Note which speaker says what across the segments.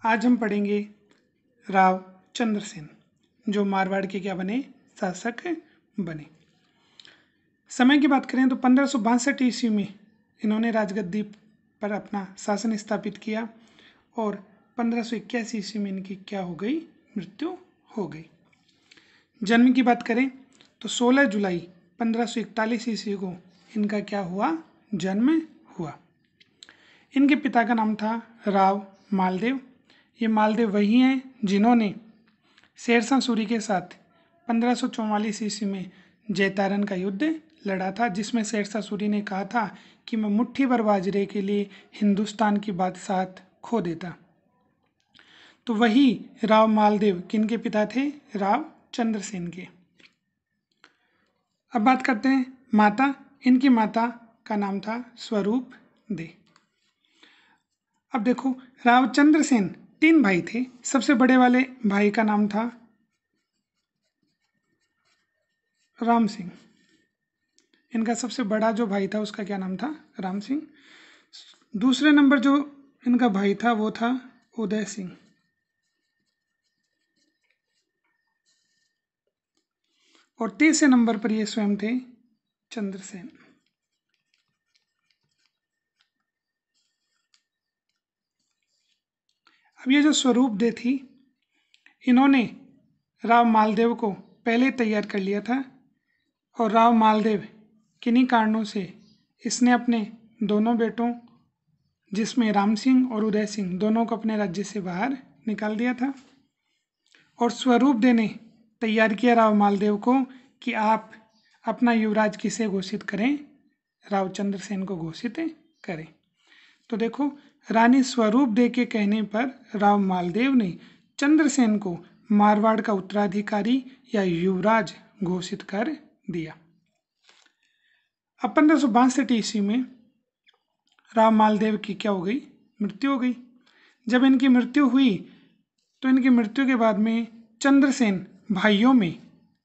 Speaker 1: आज हम पढ़ेंगे राव चंद्रसेन, जो मारवाड़ के क्या बने, शासक बने। समय की बात करें तो 1562 ईस्वी में इन्होंने राजगद्दी पर अपना शासन स्थापित किया और 1581 ईस्वी में इनकी क्या हो गई, मृत्यु हो गई। जन्म की बात करें तो 16 जुलाई 1541 ईस्वी को इनका क्या हुआ, जन्म हुआ। इनके पिता का नाम था राव मालदेव। ये मालदेव वही हैं जिन्होंने शेरशाह सूरी के साथ 1544 ईस्वी में जैतारन का युद्ध लड़ा था, जिसमें शेरशाह सूरी ने कहा था कि मैं मुट्ठी भर बाजरे के लिए हिंदुस्तान की बादशाहत खो देता। तो वही राव मालदेव किनके पिता थे, राव चंद्रसेन के। अब बात करते हैं माता। इनकी माता का नाम था स्वरूप दे। अब देखो, राव चंद्रसेन 3 भाई थे। सबसे बड़े वाले भाई का नाम था राम सिंह। इनका सबसे बड़ा जो भाई था उसका क्या नाम था, राम सिंह। दूसरे नंबर जो इनका भाई था वो था उदय सिंह। और तीसरे नंबर पर ये स्वयं थे चंद्रसेन। अब ये जो स्वरूप दे थी, इन्होंने राव मालदेव को पहले तैयार कर लिया था और राव मालदेव किन्हीं कारणों से इसने अपने दोनों बेटों, जिसमें राम सिंह और उदय सिंह, दोनों को अपने राज्य से बाहर निकाल दिया था। और स्वरूप दे ने तैयार किया राव मालदेव को कि आप अपना युवराज किसे घोषित करें, राव चंद्रसेन को घोषित करें। तो देखो, रानी स्वरूप दे के कहने पर राव मालदेव ने चंद्रसेन को मारवाड़ का उत्तराधिकारी या युवराज घोषित कर दिया। अब 1562 ईस्वी में राव मालदेव की क्या हो गई, मृत्यु हो गई। जब इनकी मृत्यु हुई तो इनकी मृत्यु के बाद में चंद्रसेन भाइयों में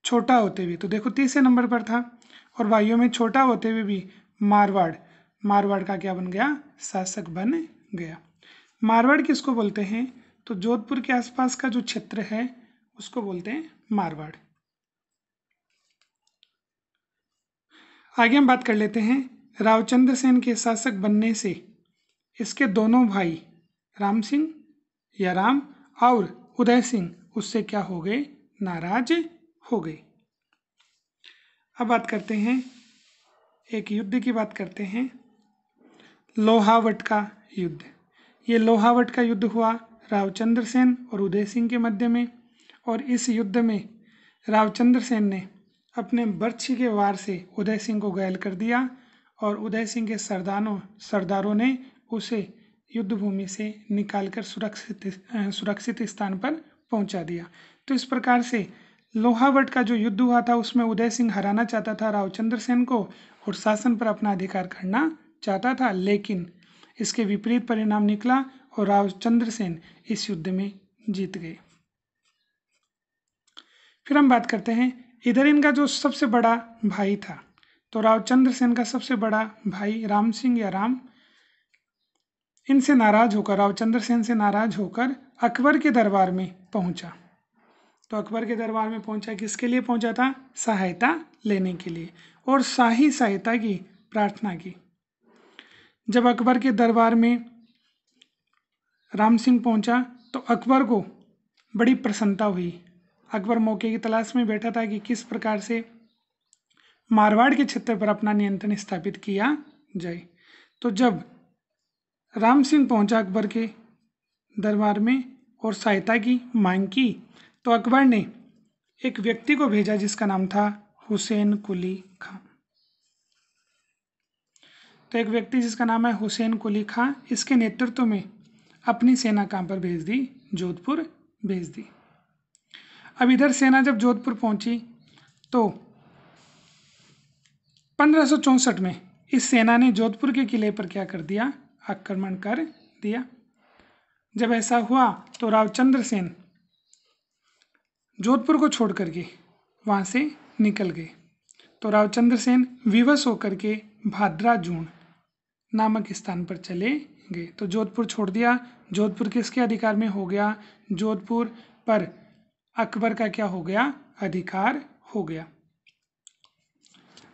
Speaker 1: छोटा होते हुए, तो देखो तीसरे नंबर पर था, और भाइयों में छोटा होते हुए भी मारवाड़ का क्या बन गया, शासक बन गया। मारवाड़ किसको बोलते हैं, तो जोधपुर के आसपास का जो क्षेत्र है उसको बोलते हैं मारवाड़। आगे हम बात कर लेते हैं, राव चंद्रसेन के शासक बनने से इसके दोनों भाई राम सिंह या राम और उदय सिंह उससे क्या हो गए, नाराज हो गए। अब बात करते हैं, एक युद्ध की बात करते हैं, लोहावट का युद्ध। ये लोहावट का युद्ध हुआ राव चंद्रसेन और उदय सिंह के मध्य में। और इस युद्ध में राव चंद्रसेन ने अपने बर्छी के वार से उदय सिंह को घायल कर दिया और उदय सिंह के सरदारों ने उसे युद्ध भूमि से निकालकर सुरक्षित स्थान पर पहुंचा दिया। तो इस प्रकार से लोहावट का जो युद्ध हुआ था उसमें उदय सिंह हराना चाहता था राव चंद्रसेन को और शासन पर अपना अधिकार करना चाहता था, लेकिन इसके विपरीत परिणाम निकला और राव चंद्रसेन इस युद्ध में जीत गए। फिर हम बात करते हैं, इधर इनका जो सबसे बड़ा भाई था, तो राव चंद्रसेन का सबसे बड़ा भाई राम सिंह या राम, इनसे नाराज होकर, राव चंद्रसेन से नाराज होकर अकबर के दरबार में पहुंचा। तो अकबर के दरबार में पहुंचा, किसके लिए पहुंचा था, सहायता लेने के लिए, और शाही सहायता की प्रार्थना की। जब अकबर के दरबार में राम सिंह पहुंचा तो अकबर को बड़ी प्रसन्नता हुई। अकबर मौके की तलाश में बैठा था कि किस प्रकार से मारवाड़ के क्षेत्र पर अपना नियंत्रण स्थापित किया जाए। तो जब राम सिंह पहुंचा अकबर के दरबार में और सहायता की मांग की, तो अकबर ने एक व्यक्ति को भेजा जिसका नाम था हुसैन कुली खां। तो एक व्यक्ति जिसका नाम है हुसैन कुली खां, इसके नेतृत्व में अपनी सेना कहाँ पर भेज दी, जोधपुर भेज दी। अब इधर सेना जब जोधपुर पहुंची तो 1564 में इस सेना ने जोधपुर के किले पर क्या कर दिया, आक्रमण कर दिया। जब ऐसा हुआ तो राव चंद्रसेन जोधपुर को छोड़ करके वहाँ से निकल गए। तो राव चंद्रसेन विवश होकर के भाद्रा जून नामक स्थान पर चले गए। तो जोधपुर छोड़ दिया, जोधपुर किसके अधिकार में हो गया? जोधपुर पर अकबर का क्या हो गया? अधिकार हो गया।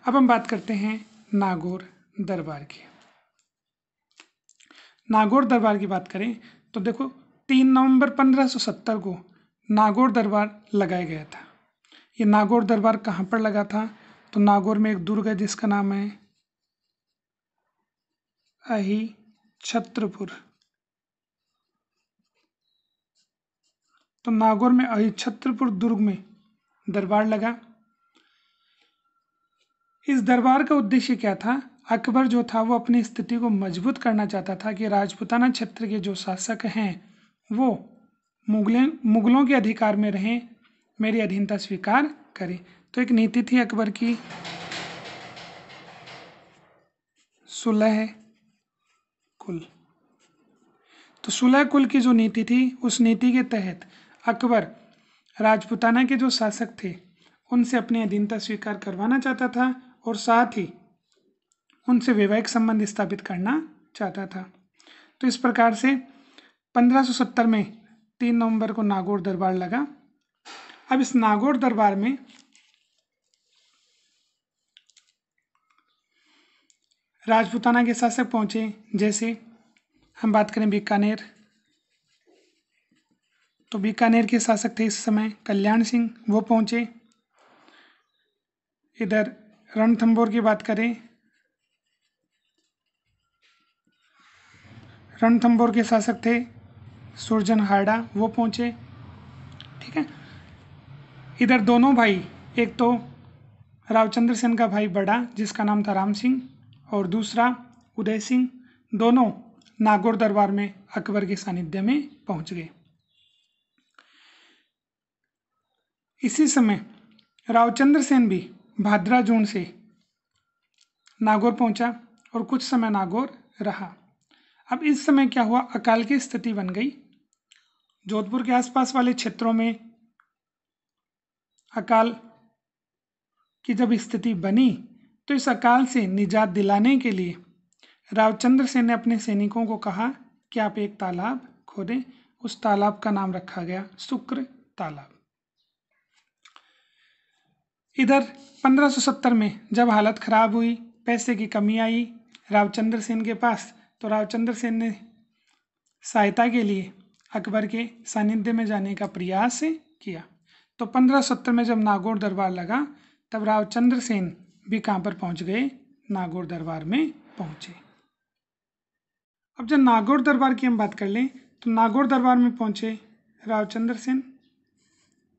Speaker 1: अब हम बात करते हैं नागौर दरबार की। नागौर दरबार की बात करें तो देखो 3 नवंबर 1570 को नागौर दरबार लगाया गया था। ये नागौर दरबार कहाँ पर लगा था? तो नागौर में एक दुर्ग है जिसका नाम है अहिछत्रपुर। तो नागौर में अहिछत्रपुर दुर्ग में दरबार लगा। इस दरबार का उद्देश्य क्या था? अकबर जो था वो अपनी स्थिति को मजबूत करना चाहता था कि राजपूताना क्षेत्र के जो शासक हैं वो मुगलों के अधिकार में रहें, मेरी अधीनता स्वीकार करें। तो एक नीति थी अकबर की, सुलह कुल। तो सुलह कुल की जो नीति थी, उस नीति के तहत अकबर राजपूताना के जो शासक थे उनसे अपनी अधीनता स्वीकार करवाना चाहता था और साथ ही उनसे वैवाहिक संबंध स्थापित करना चाहता था। तो इस प्रकार से 1570 में 3 नवंबर को नागौर दरबार लगा। अब इस नागौर दरबार में राजपूताना के शासक पहुंचे। जैसे हम बात करें बीकानेर, तो बीकानेर के शासक थे इस समय कल्याण सिंह, वो पहुंचे। इधर रणथंभौर की बात करें, रणथंभौर के शासक थे सुरजन हार्डा, वो पहुंचे। ठीक है। इधर दोनों भाई, एक तो रावचंद्र सेन का भाई बड़ा जिसका नाम था राम सिंह और दूसरा उदय सिंह, दोनों नागौर दरबार में अकबर के सानिध्य में पहुंच गए। इसी समय रावचंद्र सेन भी भाद्रा जून से नागौर पहुंचा और कुछ समय नागौर रहा। अब इस समय क्या हुआ? अकाल की स्थिति बन गई। जोधपुर के आसपास वाले क्षेत्रों में अकाल की जब स्थिति बनी तो इस अकाल से निजात दिलाने के लिए रावचंद्र सेन ने अपने सैनिकों को कहा कि आप एक तालाब खोदें। उस तालाब का नाम रखा गया शुक्र तालाब। इधर 1570 में जब हालत खराब हुई, पैसे की कमी आई रावचंद्र सेन के पास, तो रावचंद्र सेन ने सहायता के लिए अकबर के सानिध्य में जाने का प्रयास किया। तो 1570 में जब नागौर दरबार लगा तब रावचंद्र सेन भी कहाँ पर पहुंच गए? नागौर दरबार में पहुंचे। अब जब नागौर दरबार की हम बात कर लें तो नागौर दरबार में पहुंचे रावचंद्र सेन,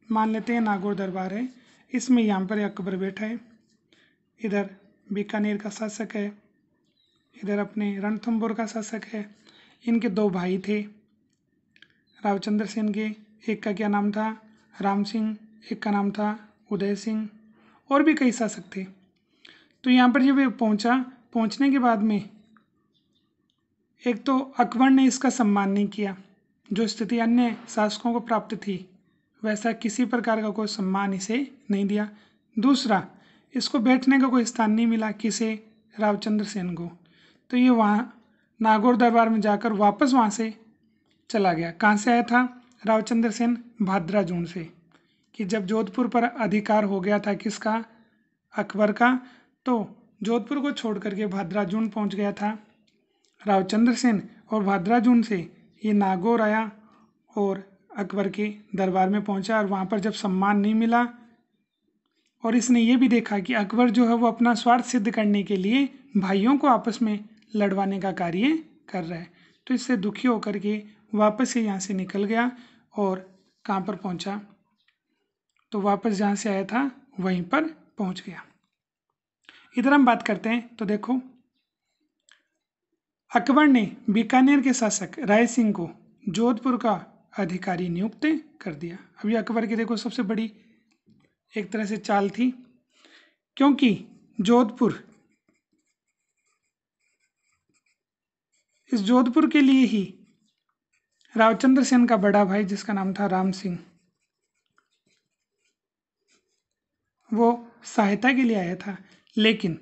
Speaker 1: मान लेते हैं नागौर दरबार है, इसमें यहाँ पर अकबर बैठा है। इधर बीकानेर का शासक है, इधर अपने रणथंभौर का शासक है। इनके 2 भाई थे रावचंद्र सेन के, एक का क्या नाम था? राम सिंह, एक का नाम था उदय सिंह, और भी कई शासक थे। तो यहाँ पर जब ये पहुँचने के बाद में एक तो अकबर ने इसका सम्मान नहीं किया, जो स्थिति अन्य शासकों को प्राप्त थी वैसा किसी प्रकार का कोई सम्मान इसे नहीं दिया। दूसरा, इसको बैठने का कोई स्थान नहीं मिला, किसे? रावचंद्र सेन को। तो ये वहाँ नागौर दरबार में जाकर वापस वहाँ से चला गया। कहाँ से आया था रावचंद्र सेन? भाद्रा जून से, कि जब जोधपुर पर अधिकार हो गया था किसका? अकबर का। तो जोधपुर को छोड़ करके भाद्रा जून पहुँच गया था रावचंद्र सेन, और भाद्रा जून से ये नागौर आया और अकबर के दरबार में पहुंचा। और वहाँ पर जब सम्मान नहीं मिला और इसने ये भी देखा कि अकबर जो है वो अपना स्वार्थ सिद्ध करने के लिए भाइयों को आपस में लड़वाने का कार्य कर रहा है, तो इससे दुखी होकर के वापस से यहाँ से निकल गया और कहाँ पर पहुँचा? तो वापस जहाँ से आया था वहीं पर पहुँच गया। इधर हम बात करते हैं तो देखो, अकबर ने बीकानेर के शासक राय सिंह को जोधपुर का अधिकारी नियुक्त कर दिया। अभी अकबर की देखो सबसे बड़ी एक तरह से चाल थी, क्योंकि जोधपुर, इस जोधपुर के लिए ही रावचंद्र सेन का बड़ा भाई जिसका नाम था राम सिंह, वो सहायता के लिए आया था। लेकिन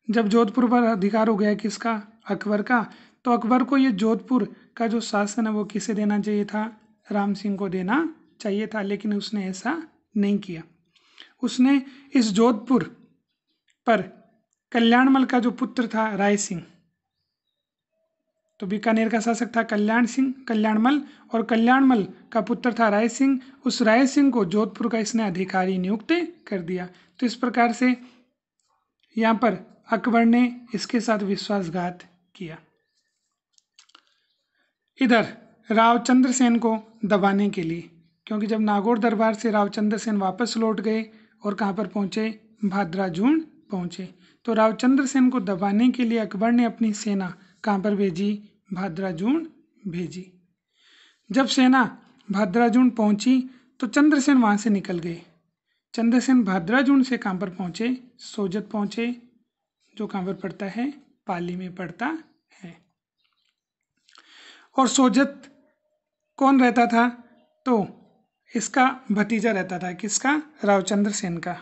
Speaker 1: जब जोधपुर पर अधिकार हो गया किसका? अकबर का, तो अकबर को ये जोधपुर का जो शासन है वो किसे देना चाहिए था? राम सिंह को देना चाहिए था, लेकिन उसने ऐसा नहीं किया। उसने इस जोधपुर पर कल्याणमल का जो पुत्र था राय सिंह, तो बीकानेर का शासक था कल्याणमल, और कल्याणमल का पुत्र था राय सिंह। उस राय सिंह को जोधपुर का इसने अधिकारी नियुक्त कर दिया। तो इस प्रकार से यहाँ पर अकबर ने इसके साथ विश्वासघात किया। इधर रावचंद्र सेन को दबाने के लिए, क्योंकि जब नागौर दरबार से रावचंद्र सेन वापस लौट गए और कहाँ पर पहुंचे? भाद्राजून पहुंचे। तो रावचंद्र सेन को दबाने के लिए अकबर ने अपनी सेना कहाँ पर भेजी? भाद्राजून भेजी। जब सेना भाद्राजून पहुंची तो चंद्रसेन वहां से निकल गए। चंद्रसेन भाद्राजून से कहाँ पर पहुंचे? सोजत पहुंचे, जो कहाँ पर पड़ता है? पाली में पड़ता है। और सोजत कौन रहता था? तो इसका भतीजा रहता था। किसका? रावचंद्र सेन का।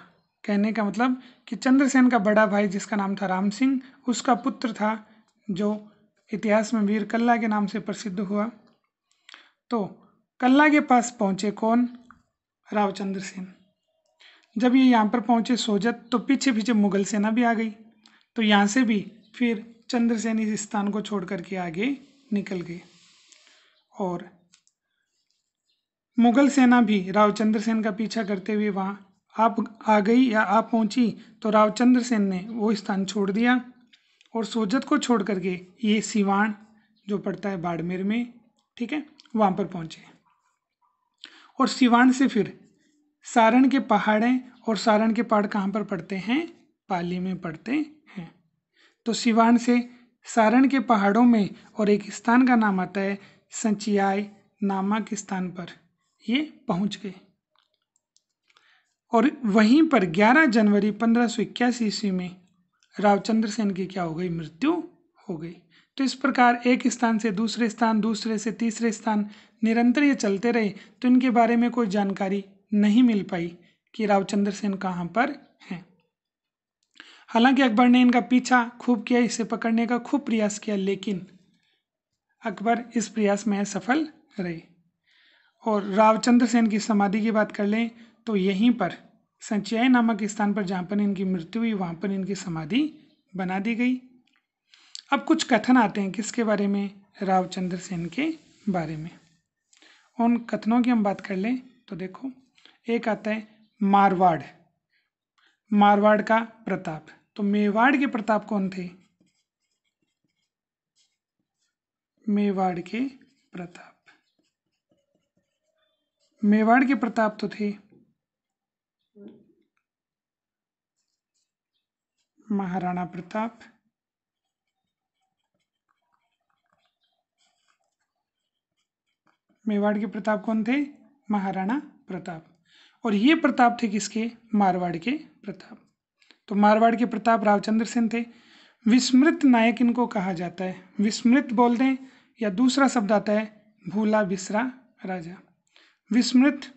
Speaker 1: कहने का मतलब कि चंद्रसेन का बड़ा भाई जिसका नाम था राम सिंह, उसका पुत्र था जो इतिहास में वीर कल्ला के नाम से प्रसिद्ध हुआ। तो कल्ला के पास पहुंचे कौन? रावचंद्र सेन। जब ये यहाँ पर पहुंचे सोजत, तो पीछे पीछे मुगल सेना भी आ गई। तो यहाँ से भी फिर चंद्रसेन इस स्थान को छोड़ करके आगे निकल गए और मुगल सेना भी रावचंद्र सेन का पीछा करते हुए वहाँ आप आ गई या आप पहुंची। तो रावचंद्र सेन ने वो स्थान छोड़ दिया और सोजत को छोड़ करके ये सिवान जो पड़ता है बाड़मेर में, ठीक है, वहाँ पर पहुंचे। और सिवान से फिर सारण के पहाड़ हैं, और सारण के पहाड़ कहाँ पर पड़ते हैं? पाली में पड़ते हैं। तो सिवान से सारण के पहाड़ों में और एक स्थान का नाम आता है संचियाय नामक स्थान पर ये पहुंच गए। और वहीं पर 11 जनवरी 1581 ईस्वी में रावचंद्र सेन की क्या हो गई? मृत्यु हो गई। तो इस प्रकार एक स्थान से दूसरे स्थान, दूसरे से तीसरे स्थान निरंतर ये चलते रहे। तो इनके बारे में कोई जानकारी नहीं मिल पाई कि रावचंद्र सेन कहाँ पर हैं। हालांकि अकबर ने इनका पीछा खूब किया, इसे पकड़ने का खूब प्रयास किया, लेकिन अकबर इस प्रयास में असफल रहे। और रावचंद्र सेन की समाधि की बात कर लें तो यहीं पर संचियाई नामक स्थान पर जहाँ पर इनकी मृत्यु हुई वहाँ पर इनकी समाधि बना दी गई। अब कुछ कथन आते हैं किसके बारे में? रावचंद्र सेन के बारे में। उन कथनों की हम बात कर लें तो देखो, एक आता है मारवाड़, मारवाड़ का प्रताप। तो मेवाड़ के प्रताप कौन थे? मेवाड़ के प्रताप, मेवाड़ के प्रताप तो थे महाराणा प्रताप, मेवाड़ के प्रताप कौन थे? महाराणा प्रताप। और ये प्रताप थे किसके? मारवाड़ के प्रताप। तो मारवाड़ के प्रताप रावचंद्र सेन थे। विस्मृत नायक इनको कहा जाता है। विस्मृत बोल दें या दूसरा शब्द आता है भूला बिसरा राजा। विस्मृत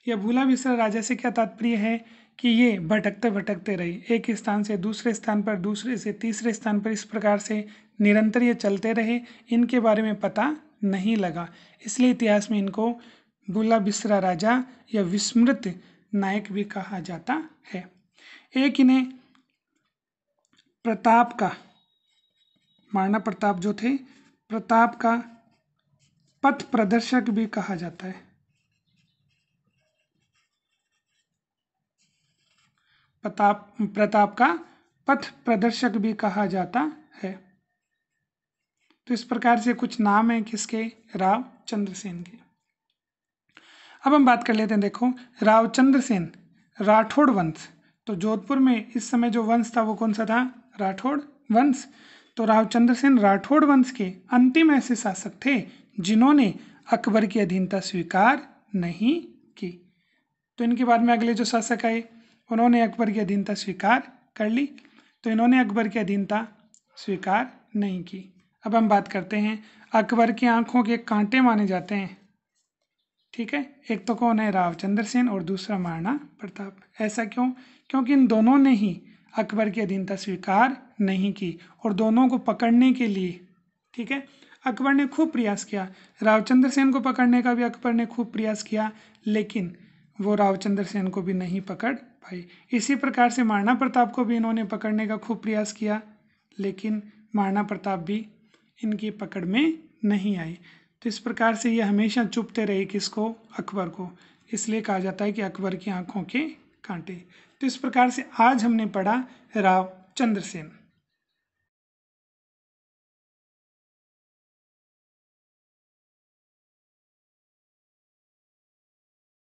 Speaker 1: या भूला बिसरा राजा से क्या तात्पर्य है कि ये भटकते भटकते रहे, एक स्थान से दूसरे स्थान पर, दूसरे से तीसरे स्थान पर, इस प्रकार से निरंतर ये चलते रहे। इनके बारे में पता नहीं लगा, इसलिए इतिहास में इनको भूला बिसरा राजा या विस्मृत नायक भी कहा जाता है। एक इन्हें प्रताप का, महाराणा प्रताप जो थे, प्रताप का पथ प्रदर्शक भी कहा जाता है। प्रताप का पथ प्रदर्शक भी कहा जाता है। तो इस प्रकार से कुछ नाम हैं किसके? रावचंद्र सेन के। अब हम बात कर लेते हैं, देखो रावचंद्र सेन राठौड़ वंश। तो जोधपुर में इस समय जो वंश था वो कौन सा था? राठौड़ वंश। तो रावचंद्र सेन राठौड़ वंश के अंतिम ऐसे शासक थे जिन्होंने अकबर की अधीनता स्वीकार नहीं की। तो इनके बाद में अगले जो शासक आए उन्होंने अकबर की अधीनता स्वीकार कर ली, तो इन्होंने अकबर की अधीनता स्वीकार नहीं की। अब हम बात करते हैं अकबर की आंखों के कांटे माने जाते हैं, ठीक है। एक तो कौन है? रावचंद्र सेन, और दूसरा महाराणा प्रताप। ऐसा क्यों? क्योंकि इन दोनों ने ही अकबर की अधीनता स्वीकार नहीं की, और दोनों को पकड़ने के लिए ठीक है। अकबर ने खूब प्रयास किया, राव चंद्रसेन को पकड़ने का भी अकबर ने खूब प्रयास किया, लेकिन वो राव चंद्रसेन को भी नहीं पकड़ पाई। इसी प्रकार से महाराणा प्रताप को भी इन्होंने पकड़ने का खूब प्रयास किया, लेकिन महाराणा प्रताप भी इनकी पकड़ में नहीं आए। तो इस प्रकार से ये हमेशा चुपते रहे, किसको? अकबर को। इसलिए कहा जाता है कि अकबर की आंखों के कांटे। तो इस प्रकार से आज हमने पढ़ा राव चंद्रसेन।